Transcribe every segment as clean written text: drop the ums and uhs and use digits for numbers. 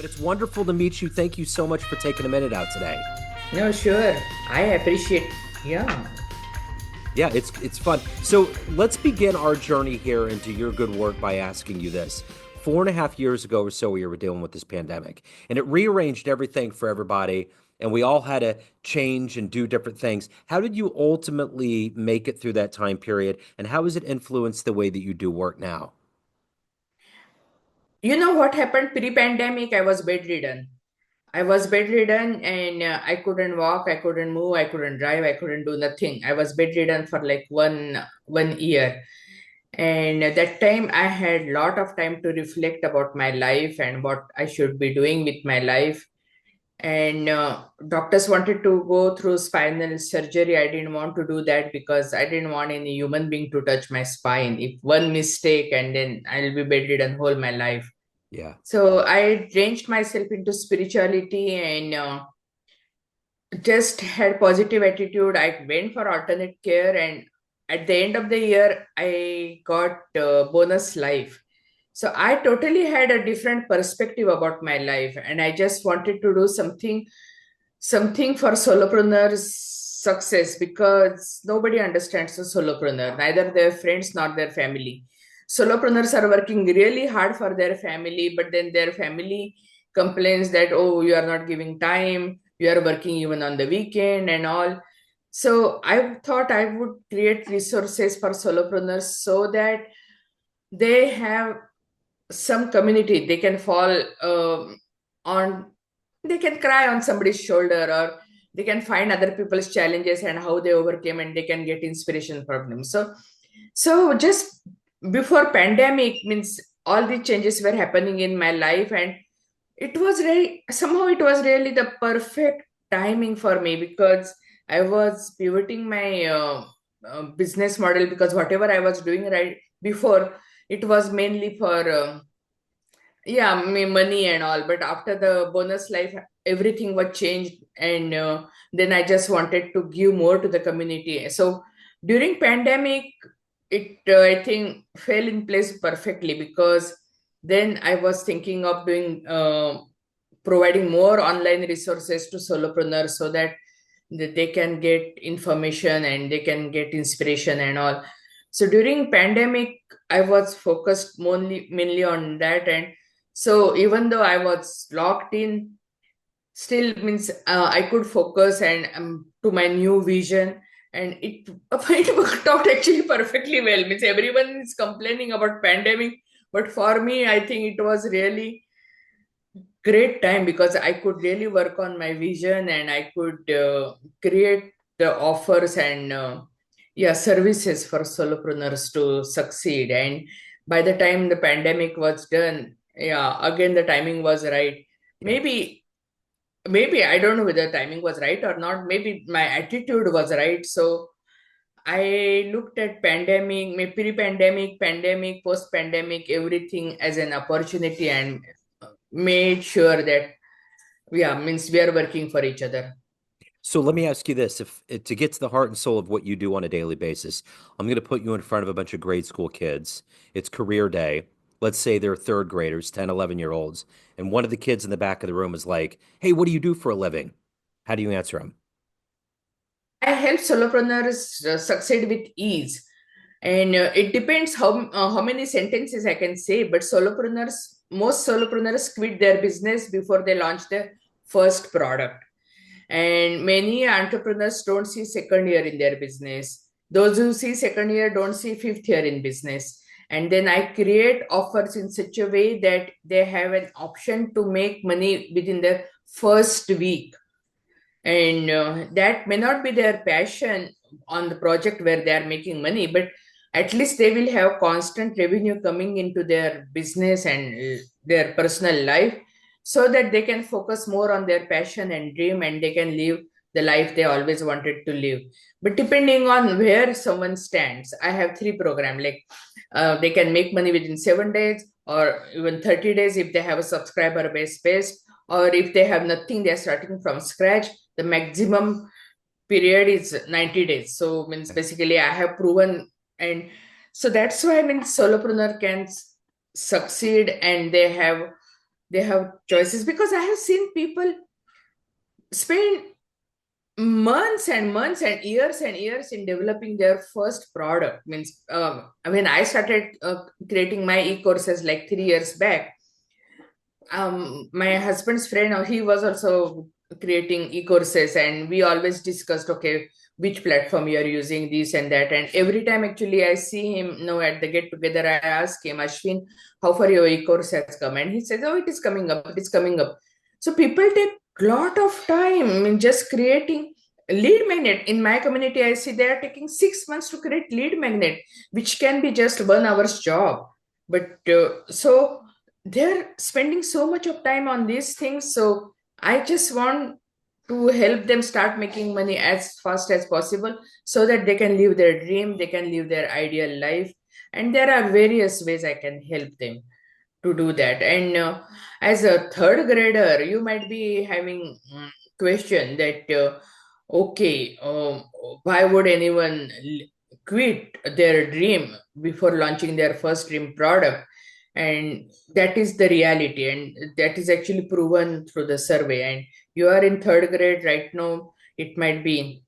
But it's wonderful to meet you. Thank you so much for taking a minute out today. No, sure. I appreciate. Yeah. Yeah, it's fun. So let's begin our journey here into your good work by asking you this. 4.5 years ago or so, we were dealing with this pandemic, and it rearranged everything for everybody, and we all had to change and do different things. How did you ultimately make it through that time period, and how has it influenced the way that you do work now? You know what happened pre-pandemic? I was bedridden. I was bedridden and I couldn't walk, I couldn't move, I couldn't drive, I couldn't do nothing. I was bedridden for like one year. And at that time I had a lot of time to reflect about my life and what I should be doing with my life. And doctors wanted to go through spinal surgery. I didn't want to do that because I didn't want any human being to touch my spine. If one mistake and then I'll be bedridden whole my life. Yeah. So I changed myself into spirituality and just had positive attitude. I went for alternate care, and at the end of the year, I got bonus life. So I totally had a different perspective about my life, and I just wanted to do something for solopreneurs success, because nobody understands the solopreneur, neither their friends nor their family. Solopreneurs are working really hard for their family, but then their family complains that, oh, you are not giving time, you are working even on the weekend and all. So I thought I would create resources for solopreneurs so that they have some community they can fall on. They can cry on somebody's shoulder, or they can find other people's challenges and how they overcame, and they can get inspiration from them. So just before pandemic means all the changes were happening in my life, and it was really, somehow it was really the perfect timing for me, because I was pivoting my business model, because whatever I was doing right before, it was mainly for yeah, money and all. But after the bonus life, everything was changed, and then I just wanted to give more to the community. So during pandemic, it I think fell in place perfectly, because then I was thinking of doing providing more online resources to solopreneurs, so that they can get information and they can get inspiration and all. So during pandemic, I was focused mainly on that. And so even though I was locked in, still means I could focus and to my new vision. And it worked out actually perfectly well. Means everyone is complaining about pandemic, but for me, I think it was really great time, because I could really work on my vision, and I could create the offers and yeah, services for solopreneurs to succeed. And by the time the pandemic was done, yeah, again the timing was right. Yeah. Maybe I don't know whether timing was right or not. Maybe my attitude was right. So I looked at pandemic, pre-pandemic, pandemic, post-pandemic, everything as an opportunity, and made sure that yeah, means we are working for each other. So let me ask you this, if to get to the heart and soul of what you do on a daily basis, I'm going to put you in front of a bunch of grade school kids. It's career day. Let's say they're third graders, 10, 11-year-olds, and one of the kids in the back of the room is like, "Hey, what do you do for a living?" How do you answer them? I help solopreneurs succeed with ease. And it depends how many sentences I can say, but most solopreneurs quit their business before they launch their first product. And many entrepreneurs don't see second year in their business. Those who see second year don't see fifth year in business. And then I create offers in such a way that they have an option to make money within the first week. And that may not be their passion on the project where they are making money, but at least they will have constant revenue coming into their business and their personal life, so that they can focus more on their passion and dream, and they can live the life they always wanted to live. But depending on where someone stands, I have three programs. Like they can make money within 7 days or even 30 days if they have a subscriber base, or if they have nothing, they're starting from scratch. The maximum period is 90 days. So means basically I have proven. And so that's why I mean solopreneur can succeed, and they have they have choices, because I have seen people spend months and months and years in developing their first product. Means when I started creating my e-courses like 3 years back, my husband's friend, he was also creating e-courses, and we always discussed, okay, which platform you are using, this and that. And every time actually I see him, at the get together, I ask him, Ashwin, how far your e-course has come? And he says, oh, it is coming up, it is coming up. So people take lot of time in just creating lead magnet. In my community, I see they are taking 6 months to create lead magnet, which can be just 1 hour's job. But so they're spending so much of time on these things. So I just want to help them start making money as fast as possible, so that they can live their dream, they can live their ideal life. And there are various ways I can help them to do that. And as a third grader, you might be having question that okay, why would anyone quit their dream before launching their first dream product? And that is the reality, and that is actually proven through the survey. And you are in third grade right now, it might be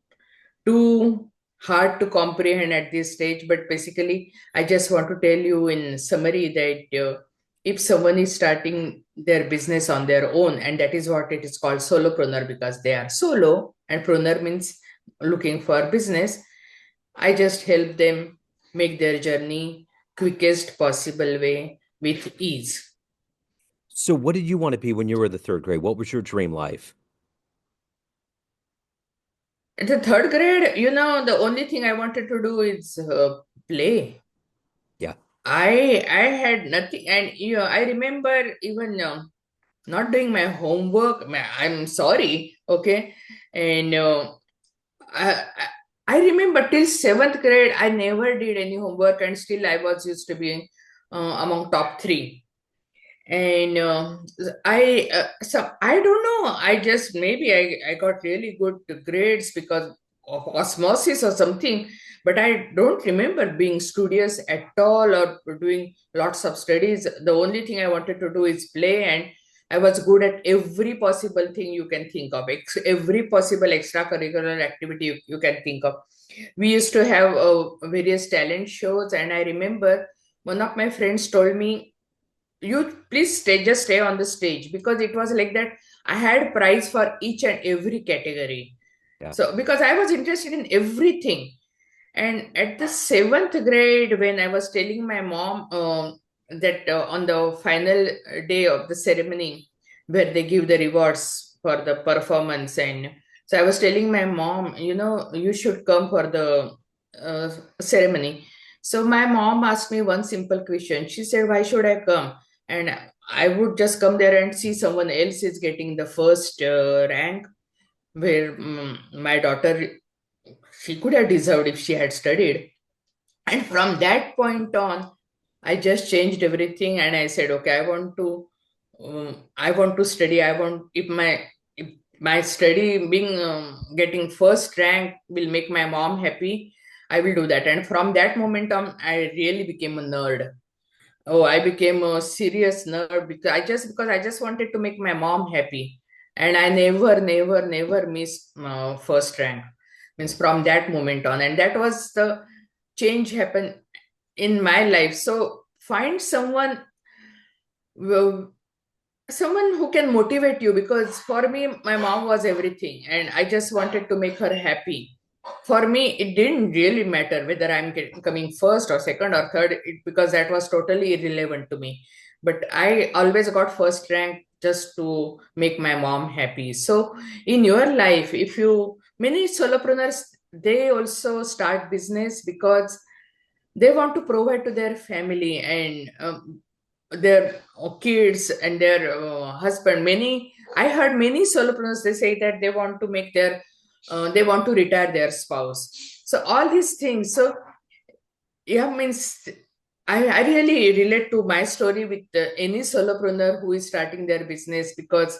too hard to comprehend at this stage, but basically I just want to tell you in summary that if someone is starting their business on their own, and that is what it is called, solopreneur, because they are solo and preneur means looking for business, I just help them make their journey quickest possible way with ease. So what did you want to be when you were in the third grade? What was your dream life? In the third grade, the only thing I wanted to do is play. Yeah. I had nothing, and I remember even not doing my homework. I'm sorry, okay, and I, I I remember till seventh grade I never did any homework, and still I was used to be among top three. And so I don't know, I just, maybe I got really good grades because of osmosis or something, but I don't remember being studious at all or doing lots of studies. The only thing I wanted to do is play, and I was good at every possible thing you can think of, every possible extracurricular activity you can think of. We used to have various talent shows, and I remember one of my friends told me, you please just stay on the stage, because it was like that I had prize for each and every category. Yeah. So because I was interested in everything. And at the seventh grade, when I was telling my mom that on the final day of the ceremony, where they give the rewards for the performance, and so I was telling my mom, you should come for the uh, ceremony. So my mom asked me one simple question. She said, why should I come? And I would just come there and see someone else is getting the first rank, where my daughter, she could have deserved if she had studied. And from that point on, I just changed everything, and I said, okay, I want to study. I want, if my study being getting first rank will make my mom happy, I will do that. And from that moment on, I really became a nerd. Oh, I became a serious nerd because I just wanted to make my mom happy, and I never missed first rank. Means from that moment on, and that was the change happened in my life. So find well, someone who can motivate you, because for me my mom was everything, and I just wanted to make her happy. For me it didn't really matter whether coming first or second or third, because that was totally irrelevant to me. But I always got first rank just to make my mom happy. So in your life, if you many solopreneurs, they also start business because they want to provide to their family and their kids and their husband. Many, I heard many solopreneurs, they say that they want to make their they want to retire their spouse. So all these things. So yeah, means I really relate to my story with any solopreneur who is starting their business, because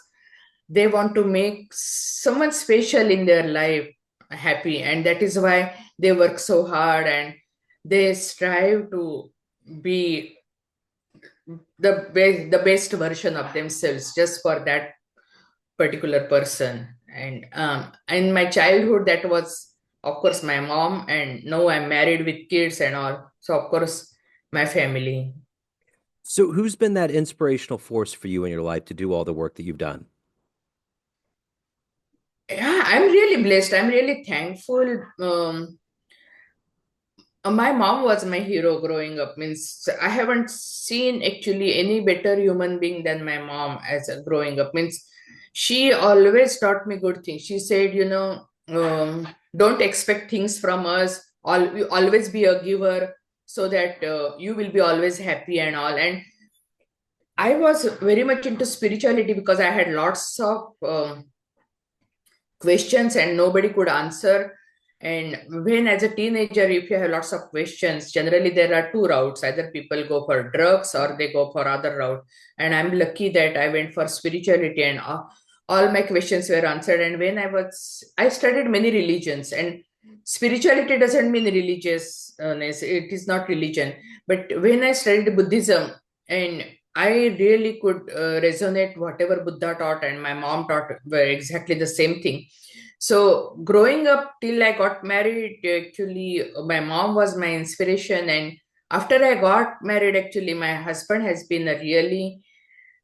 they want to make someone special in their life happy, and that is why they work so hard, and they strive to be the best version of themselves just for that particular person. And in my childhood, that was, of course, my mom, and now I'm married with kids and all. So, of course, my family. So, who's been that inspirational force for you in your life to do all the work that you've done? Yeah, I'm really blessed. I'm really thankful. My mom was my hero growing up. Means I haven't seen actually any better human being than my mom as a growing up. Means she always taught me good things. She said, don't expect things from us. You always be a giver so that you will be always happy and all. And I was very much into spirituality because I had lots of questions and nobody could answer. And when, as a teenager, if you have lots of questions, generally there are two routes: either people go for drugs or they go for other route. And I'm lucky that I went for spirituality, and all my questions were answered. And when I studied many religions, and spirituality doesn't mean religiousness, it is not religion. But when I studied Buddhism, and I really could resonate whatever Buddha taught and my mom taught were exactly the same thing. So growing up till I got married, actually, my mom was my inspiration. And after I got married, actually, my husband has been a really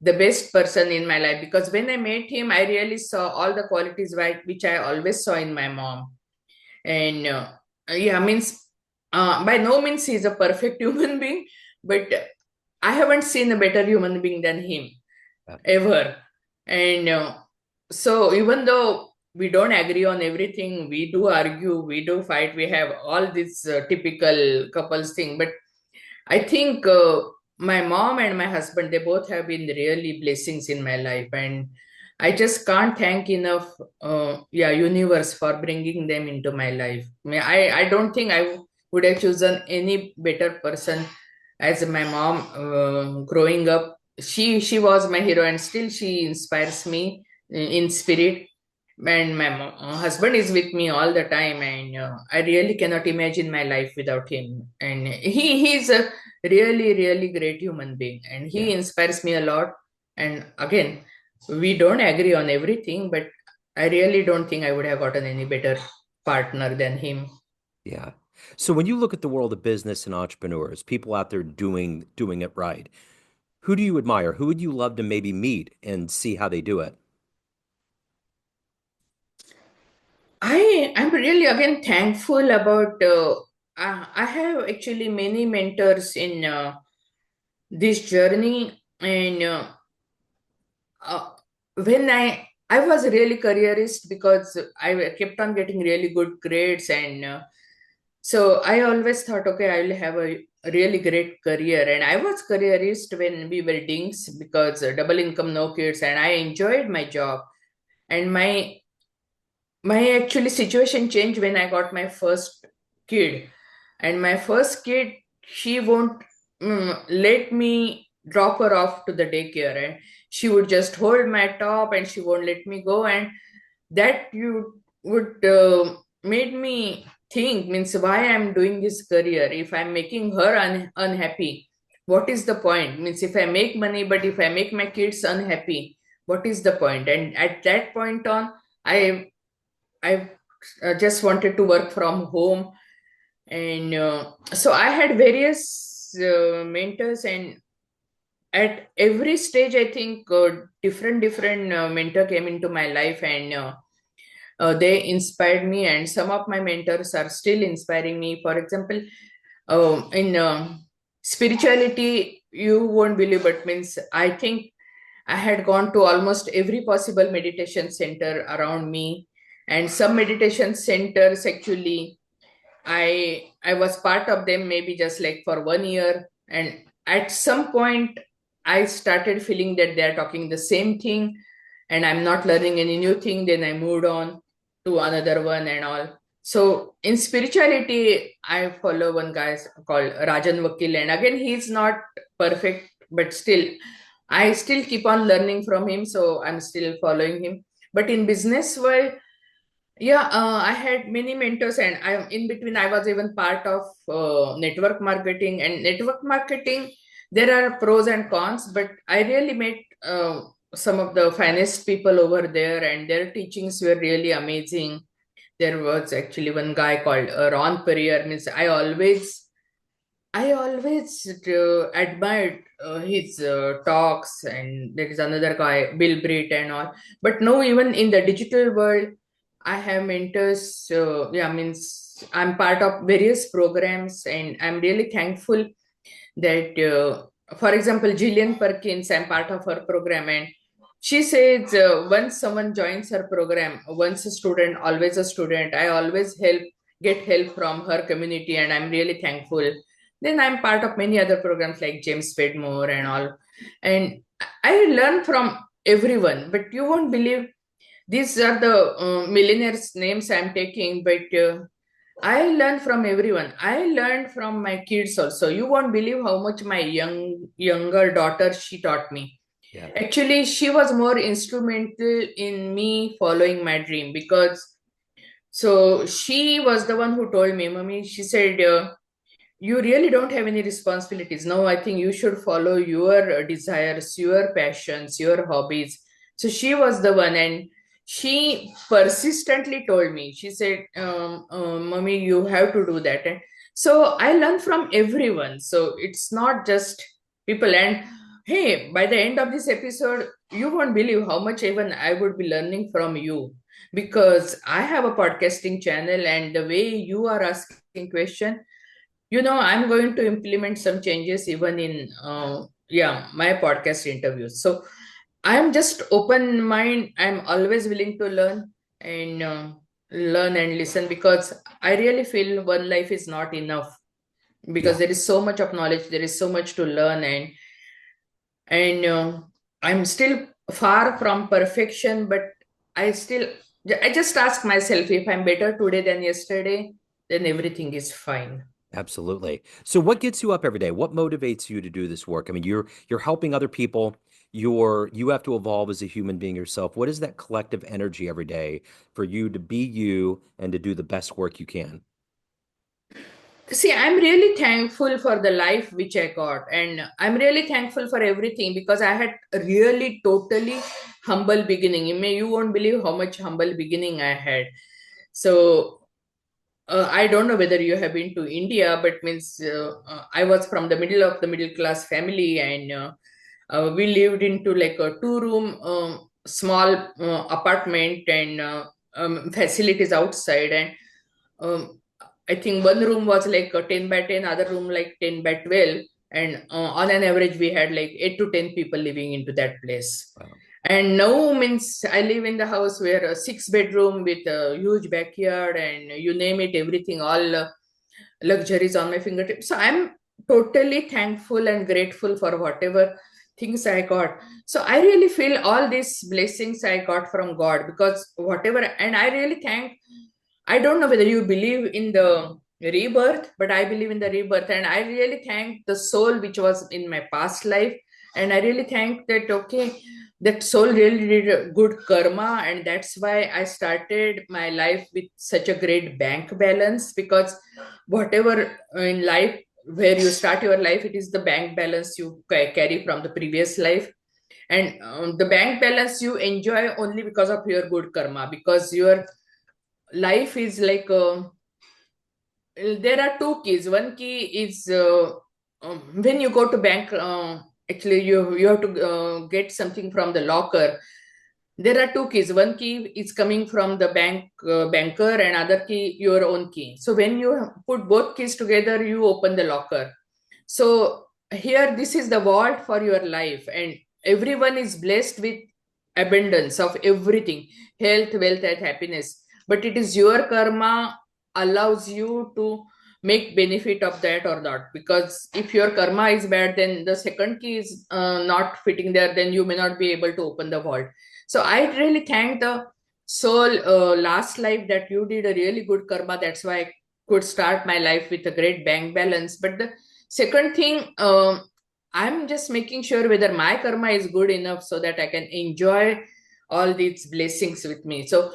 the best person in my life, because when I met him, I really saw all the qualities which I always saw in my mom. And yeah, means by no means he's a perfect human being, but I haven't seen a better human being than him Yeah. ever. And so even though we don't agree on everything, we do argue, we do fight, we have all this typical couples thing. But I think my mom and my husband, they both have been really blessings in my life. And I just can't thank enough, yeah, universe for bringing them into my life. I don't think I would have chosen any better person as my mom growing up. She was my hero, and still she inspires me in spirit. And my husband is with me all the time, and I really cannot imagine my life without him. And he's a really great human being, and he Yeah. inspires me a lot. And again, we don't agree on everything, but I really don't think I would have gotten any better partner than him. Yeah. So when you look at the world of business and entrepreneurs, people out there doing it right, who do you admire? Who would you love to maybe meet and see how they do it? I'm really again thankful about. I have actually many mentors in this journey. And uh, when I was really careerist because I kept on getting really good grades. And so I always thought, okay, I will have a really great career. And I was careerist when we were dings, because double income, no kids, and I enjoyed my job. And my actually situation changed when I got my first kid. And my first kid, she won't let me drop her off to the daycare, and she would just hold my top and she won't let me go. And that you would made me think, means why I'm doing this career if I'm making her unhappy. What is the point? Means if I make money, but if I make my kids unhappy, what is the point? And at that point on, I just wanted to work from home. And so I had various mentors, and at every stage, I think different mentor came into my life. And they inspired me, and some of my mentors are still inspiring me. For example, in spirituality, you won't believe, but means I think I had gone to almost every possible meditation center around me. And some meditation centers, actually, I was part of them maybe just like for 1 year. And at some point, I started feeling that they're talking the same thing and I'm not learning any new thing. Then I moved on to another one and all. So in spirituality, I follow one guy called Rajan Vakil. And again, he's not perfect, but still, I still keep on learning from him. So I'm still following him. But in business world, yeah, I had many mentors, and I in between I was even part of network marketing. And network marketing, there are pros and cons, but I really met some of the finest people over there, and their teachings were really amazing. There was actually one guy called Ron Perrier. Means I always admired his talks, and there is another guy, Bill Britt, and all. But no, even in the digital world, I have mentors. Yeah, means I'm part of various programs, and I'm really thankful that, for example, Gillian Perkins, I'm part of her program, and she says once someone joins her program, once a student, always a student. I always get help from her community, and I'm really thankful. Then I'm part of many other programs like James Fedmore and all, and I learn from everyone. But you won't believe these are the millionaires' names I'm taking, but I learn from everyone. I learned from my kids also. You won't believe how much my younger daughter, she taught me. Yeah. Actually, she was more instrumental in me following my dream, because so she was the one who told me, Mommy, she said, you really don't have any responsibilities. No, I think you should follow your desires, your passions, your hobbies. So she was the one, and she persistently told me, she said, Mommy, you have to do that. And so I learned from everyone. So it's not just people. And hey, by the end of this episode, you won't believe how much even I would be learning from you, because I have a podcasting channel, and the way you are asking question, I'm going to implement some changes even in my podcast interviews. So I'm just open mind. I'm always willing to learn, and learn and listen, because I really feel one life is not enough, because Yeah. there is so much of knowledge, there is so much to learn, and I'm still far from perfection, but I just ask myself, if I'm better today than yesterday, then everything is fine. Absolutely. So what gets you up every day? What motivates you to do this work? I mean, you're helping other people. You have to evolve as a human being yourself. What is that collective energy every day for you to be you and to do the best work you can? See, I'm really thankful for the life which I got, and I'm really thankful for everything, because I had a really totally humble beginning. You won't believe how much humble beginning I had. So I don't know whether you have been to India, but means I was from the middle of the middle class family, and we lived into like a two-room small apartment, and facilities outside, and um, I think one room was like a 10 by 10, other room like 10 by 12, and on an average we had like 8 to 10 people living into that place. Wow. And now means I live in the house where a six bedroom with a huge backyard, and you name it, everything, all luxuries on my fingertips. So I'm totally thankful and grateful for whatever things I got. So I really feel all these blessings I got from God, because whatever, and I really thank. I don't know whether you believe in the rebirth, but I believe in the rebirth, and I really thank the soul which was in my past life, and I really thank that. Okay, that soul really did a good karma, and that's why I started my life with such a great bank balance, because whatever in life, where you start your life, it is the bank balance you carry from the previous life, and the bank balance you enjoy only because of your good karma, because your life is like there are two keys. One key is when you go to bank, actually you have to get something from the locker. There are two keys. One key is coming from the banker, and other key your own key. So when you put both keys together, you open the locker. So here, this is the vault for your life, and everyone is blessed with abundance of everything, health, wealth, and happiness. But it is your karma allows you to make benefit of that or not. Because if your karma is bad, then the second key is not fitting there, then you may not be able to open the vault. So I really thank the soul last life that you did a really good karma. That's why I could start my life with a great bank balance. But the second thing, I'm just making sure whether my karma is good enough so that I can enjoy all these blessings with me. So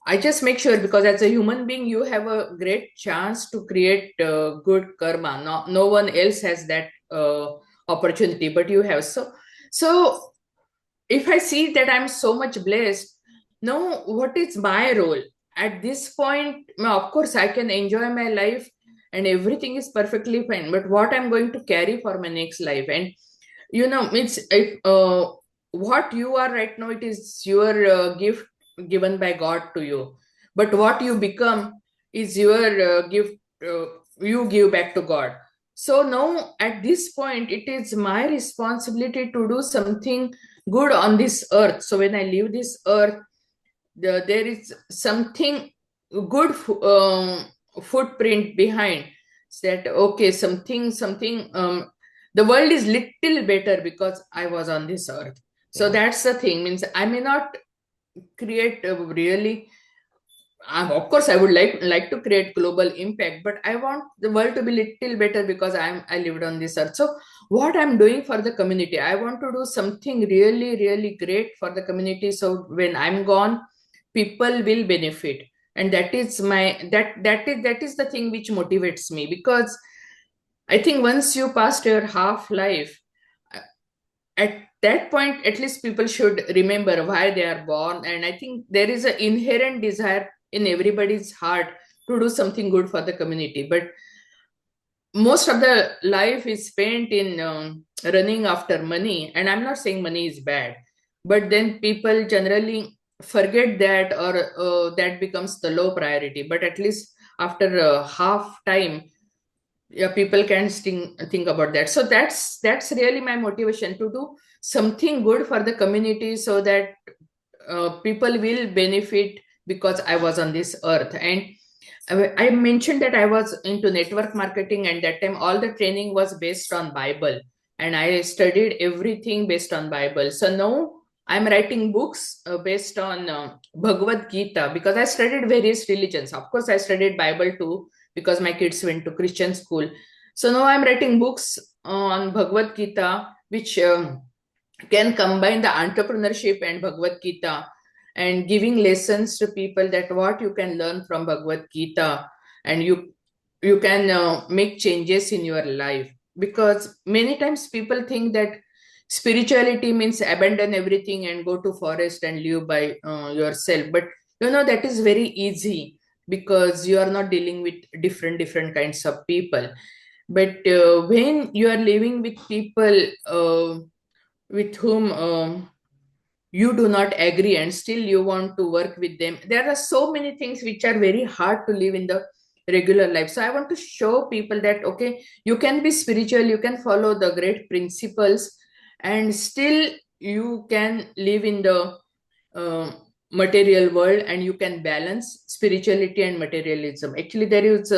I just make sure, because as a human being, you have a great chance to create good karma. No one else has that opportunity, but you have. So if I see that I'm so much blessed, now what is my role? At this point, of course, I can enjoy my life and everything is perfectly fine. But what I'm going to carry for my next life? And it's what you are right now, it is your gift given by God to you. But what you become is your gift you give back to God. So now at this point, it is my responsibility to do something good on this earth. So when I leave this earth, there is something good footprint behind. That okay, something the world is little better because I was on this earth. So Yeah. that's the thing, means I may not create really of course I would like to create global impact, but I want the world to be little better because I lived on this earth. So what I'm doing for the community, I want to do something really great for the community, so when I'm gone, people will benefit. And that is that is the thing which motivates me, because I think once you passed your half life, at that point at least people should remember why they are born. And I think there is an inherent desire in everybody's heart to do something good for the community, but most of the life is spent in running after money. And I'm not saying money is bad, but then people generally forget that, or that becomes the low priority. But at least after half time, yeah, people can think about that. So that's really my motivation, to do something good for the community, so that people will benefit because I was on this earth. And I mentioned that I was into network marketing, and that time all the training was based on Bible, and I studied everything based on Bible. So now I'm writing books based on Bhagavad Gita, because I studied various religions. Of course, I studied Bible too because my kids went to Christian school. So now I'm writing books on Bhagavad Gita, which can combine the entrepreneurship and Bhagavad Gita, and giving lessons to people that what you can learn from Bhagavad Gita, and you can make changes in your life. Because many times people think that spirituality means abandon everything and go to forest and live by yourself, but that is very easy because you are not dealing with different kinds of people. But when you are living with people with whom you do not agree, and still you want to work with them, there are so many things which are very hard to live in the regular life. So I want to show people that okay, you can be spiritual, you can follow the great principles, and still you can live in the uh, material world, and you can balance spirituality and materialism. Actually, there is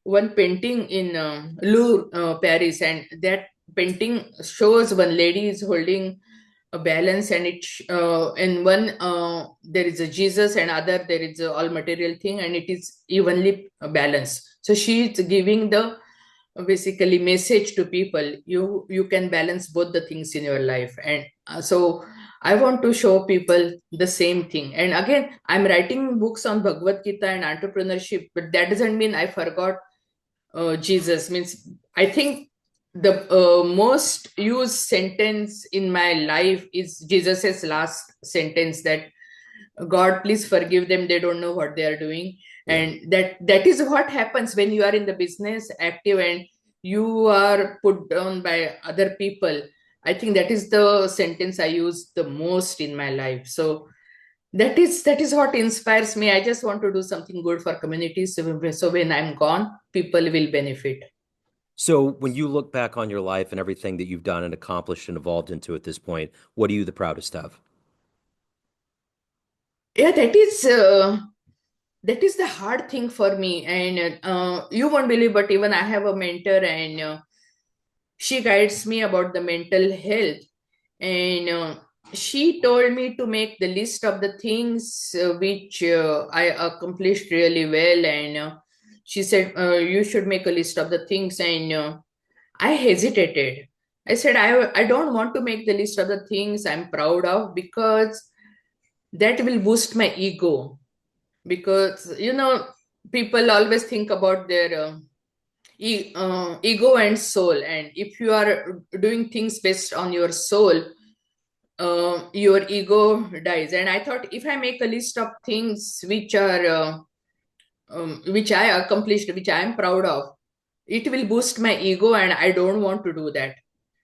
one painting in Louvre, Paris, and that painting shows one lady is holding a balance, and in one there is a Jesus, and other there is a all material thing, and it is evenly balanced. So she is giving the basically message to people, you can balance both the things in your life. And so I want to show people the same thing. And again, I'm writing books on Bhagavad Gita and entrepreneurship, but that doesn't mean I forgot Jesus. Means I think the most used sentence in my life is Jesus's last sentence, that God, please forgive them, they don't know what they are doing. Yeah. And that is what happens when you are in the business active and you are put down by other people. I think that is the sentence I use the most in my life. So that is what inspires me. I just want to do something good for communities, so when I'm gone, people will benefit. So when you look back on your life and everything that you've done and accomplished and evolved into at this point, what are you the proudest of? Yeah, that is the hard thing for me. And you won't believe, but even I have a mentor, and she guides me about the mental health. And she told me to make the list of the things which I accomplished really well. And she said, you should make a list of the things. And I hesitated. I said, I don't want to make the list of the things I'm proud of, because that will boost my ego. Because people always think about their ego and soul. And if you are doing things based on your soul, your ego dies. And I thought, if I make a list of things which I accomplished, which I am proud of, it will boost my ego, and I don't want to do that.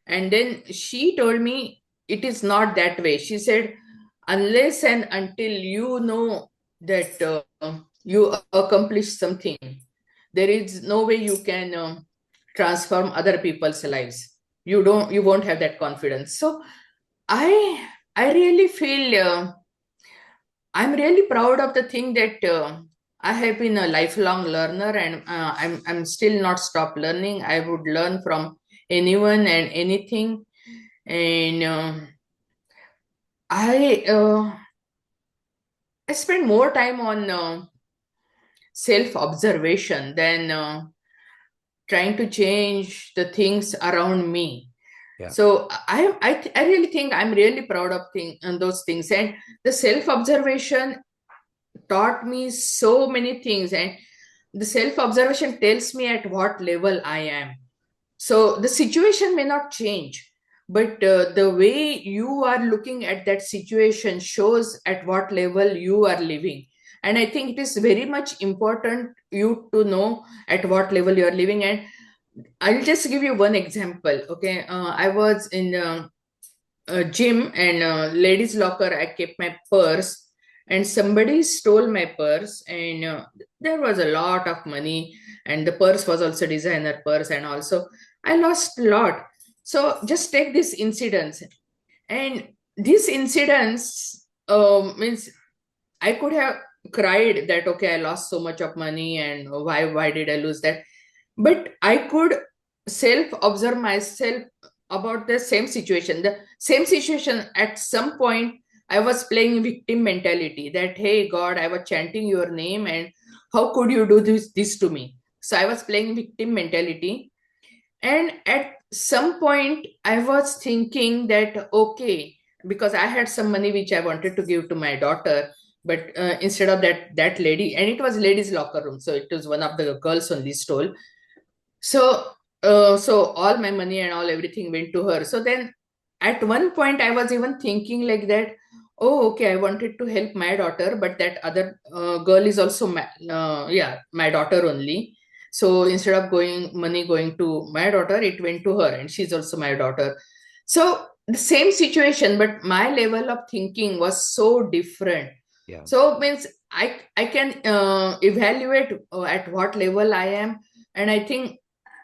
And then she told me it is not that way. She said, unless and until you know that you accomplished something, there is no way you can transform other people's lives. You won't have that confidence. So I really feel I'm really proud of the thing that I have been a lifelong learner, and I'm still not stop learning. I would learn from anyone and anything. And I uh, I spend more time on self observation than trying to change the things around me. Yeah. So I really think I'm really proud of those things. And the self observation taught me so many things. And the self observation tells me at what level I am. So the situation may not change, but the way you are looking at that situation shows at what level you are living. And I think it is very much important you to know at what level you are living. And I'll just give you one example. Okay, I was in a gym, and ladies' locker. I kept my purse, and somebody stole my purse, and there was a lot of money, and the purse was also designer purse, and also I lost a lot. So just take this incidents, and this incidents means I could have cried that okay, I lost so much of money, and why did I lose that? But I could self observe myself about the same situation. The same situation, at some point I was playing victim mentality, that hey God, I was chanting your name, and how could you do this to me? So I was playing victim mentality. And at some point, I was thinking that, okay, because I had some money which I wanted to give to my daughter, but instead of that lady, and it was ladies' locker room, so it was one of the girls only stole. So, so all my money and all everything went to her. So then, at one point, I was even thinking like that. Oh, okay, I wanted to help my daughter, but that other girl is also yeah, my daughter only. So instead of money going to my daughter, it went to her, and she's also my daughter. So the same situation, but my level of thinking was so different. Yeah. So means I can evaluate at what level I am, and I think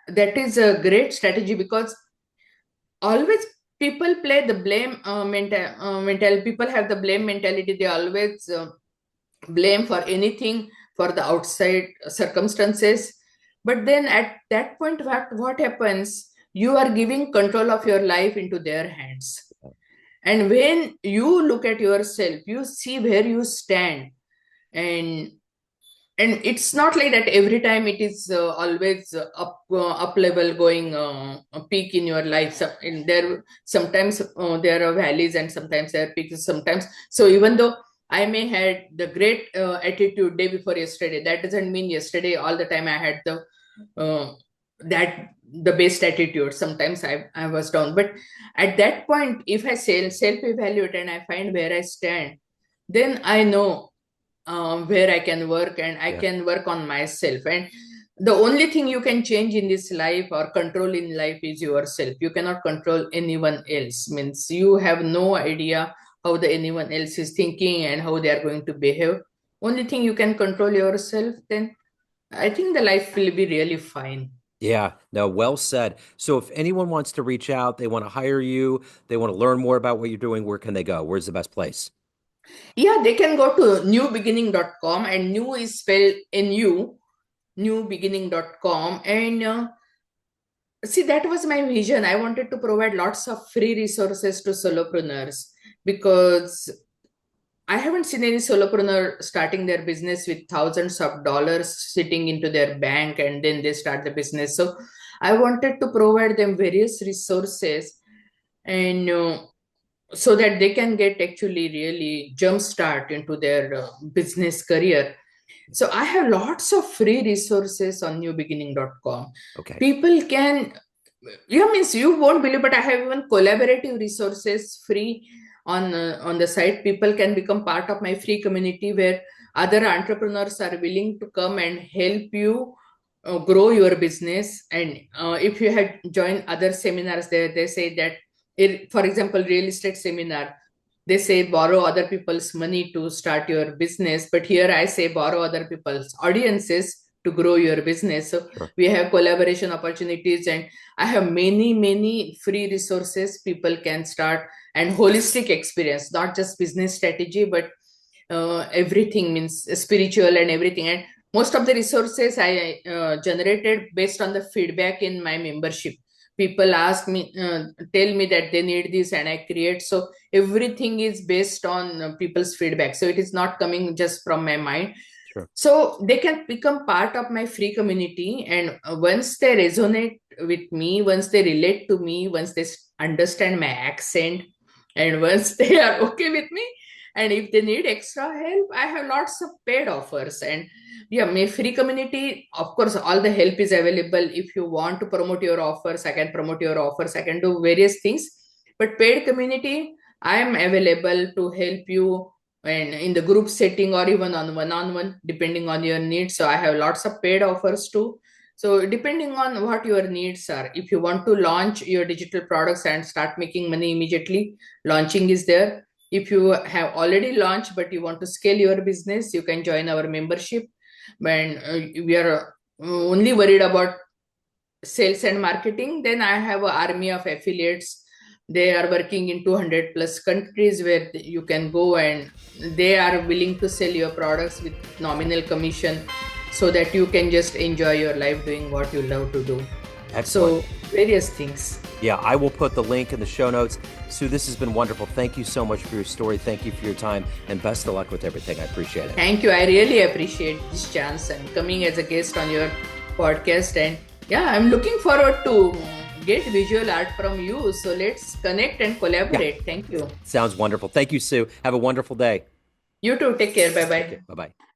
that is a great strategy, because always people play the blame mental. People have the blame mentality. They always blame for anything, for the outside circumstances. But then at that point, what happens? You are giving control of your life into their hands. And when you look at yourself, you see where you stand. And and it's not like that every time it is always up level going a peak in your life. So in there sometimes there are valleys, and sometimes there are peaks sometimes. So even though I may had the great attitude day before yesterday, that doesn't mean yesterday all the time I had the uh, that the best attitude. Sometimes I was down, but at that point, if I self evaluate and I find where I stand, then I know where I can work, and I Yeah. can work on myself. And the only thing you can change in this life or control in life is yourself. You cannot control anyone else. Means you have no idea how the anyone else is thinking and how they are going to behave. Only thing you can control yourself. Then I think the life will be really fine. Yeah, no, well said. So if anyone wants to reach out, they want to hire you, they want to learn more about what you're doing, where can they go? Where's the best place? Yeah, they can go to newbeginning.com, and new is spelled NU, newbeginning.com. And see, that was my vision. I wanted to provide lots of free resources to solopreneurs, because I haven't seen any solopreneur starting their business with thousands of dollars sitting into their bank and then they start the business. So I wanted to provide them various resources, and so that they can get actually really jump start into their business career. So I have lots of free resources on newbeginning.com. Okay. People can, means you won't believe, but I have even collaborative resources free on the site. People can become part of my free community where other entrepreneurs are willing to come and help you grow your business. And if you had joined other seminars there, they say that, for example, real estate seminar, they say borrow other people's money to start your business, but here I say borrow other people's audiences to grow your business. So Sure. we have collaboration opportunities, and I have many free resources people can start, and holistic experience, not just business strategy, but everything, means spiritual and everything. And most of the resources I generated based on the feedback in my membership. People ask me, tell me that they need this, and I create. So everything is based on people's feedback. So it is not coming just from my mind. Sure. So they can become part of my free community. And once they resonate with me, once they relate to me, once they understand my accent, and once they are okay with me, and if they need extra help, I have lots of paid offers. And yeah, my free community, of course, all the help is available. If you want to promote your offers, I can promote your offers, I can do various things. But paid community, I am available to help you, and in the group setting or even on one-on-one, depending on your needs. So I have lots of paid offers too. So depending on what your needs are, if you want to launch your digital products and start making money immediately, launching is there. If you have already launched but you want to scale your business, you can join our membership. And we are only worried about sales and marketing, then I have an army of affiliates. They are working in 200 plus countries where you can go, and they are willing to sell your products with nominal commission, so that you can just enjoy your life doing what you love to do. Excellent. So various things. Yeah, I will put the link in the show notes. Sue, this has been wonderful. Thank you so much for your story. Thank you for your time, and best of luck with everything. I appreciate it. Thank you. I really appreciate this chance and coming as a guest on your podcast. And yeah, I'm looking forward to get visual art from you. So let's connect and collaborate. Yeah. Thank you. Sounds wonderful. Thank you, Sue. Have a wonderful day. You too. Take care. Bye bye. Bye-bye.